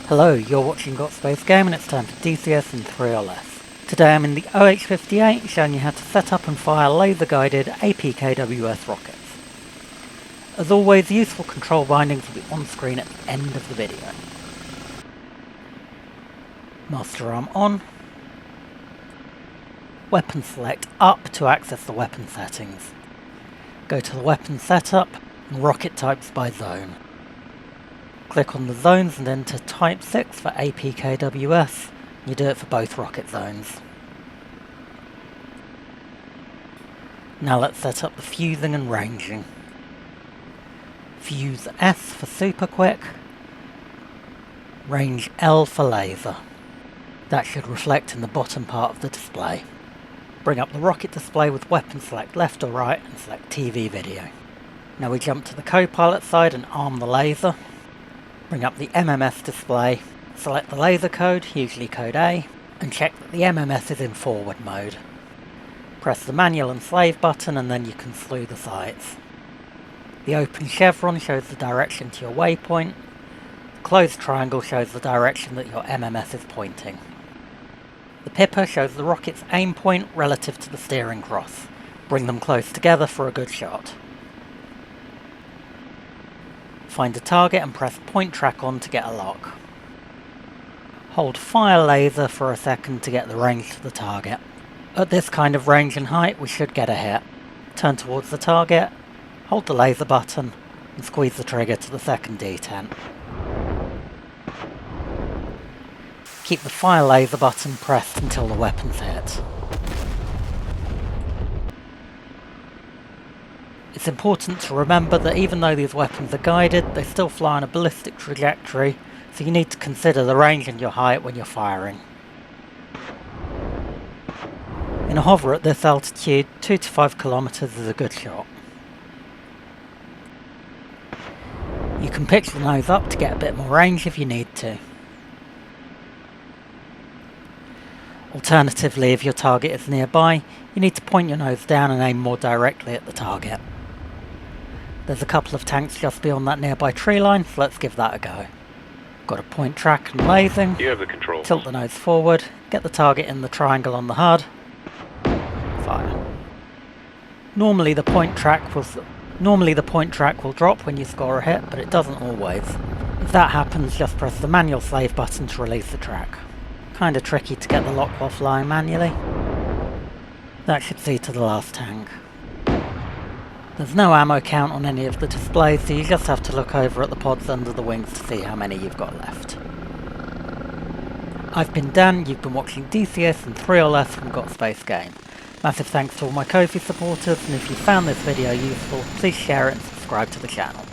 Hello, you're watching Got Space Game and it's time for DCS in 3 or less. Today I'm in the OH-58 showing you how to set up and fire laser-guided APKWS rockets. As always, useful control bindings will be on screen at the end of the video. Master arm on. Weapon select up to access the weapon settings. Go to the weapon setup and rocket types by zone. Click on the zones and enter Type 6 for APKWS. You do it for both rocket zones. Now let's set up the fusing and ranging. Fuse S for super quick. Range L for laser. That should reflect in the bottom part of the display. Bring up the rocket display with weapon select left or right and select TV video. Now we jump to the co-pilot side and arm the laser. Bring up the MMS display, select the laser code, usually code A, and check that the MMS is in forward mode. Press the manual and slave button and then you can slew the sights. The open chevron shows the direction to your waypoint. The closed triangle shows the direction that your MMS is pointing. The pipper shows the rocket's aim point relative to the steering cross. Bring them close together for a good shot. Find a target and press point track on to get a lock. Hold fire laser for a second to get the range to the target. At this kind of range and height we should get a hit. Turn towards the target, hold the laser button and squeeze the trigger to the second detent. Keep the fire laser button pressed until the weapon's hit. It's important to remember that even though these weapons are guided, they still fly on a ballistic trajectory, so you need to consider the range and your height when you're firing. In a hover at this altitude, 2 to 5 kilometers is a good shot. You can pitch the nose up to get a bit more range if you need to. Alternatively, if your target is nearby, you need to point your nose down and aim more directly at the target. There's a couple of tanks just beyond that nearby tree line, so let's give that a go. Got a point track and lasing. You have the controls. Tilt the nose forward, get the target in the triangle on the HUD. Fire. Normally the point track will drop when you score a hit, but it doesn't always. If that happens, just press the manual slave button to release the track. Kinda tricky to get the lock while flying manually. That should see to the last tank. There's no ammo count on any of the displays, so you just have to look over at the pods under the wings to see how many you've got left. I've been Dan, you've been watching DCS in 3 or less from Got Space Game. Massive thanks to all my Ko-fi supporters, and if you found this video useful, please share it and subscribe to the channel.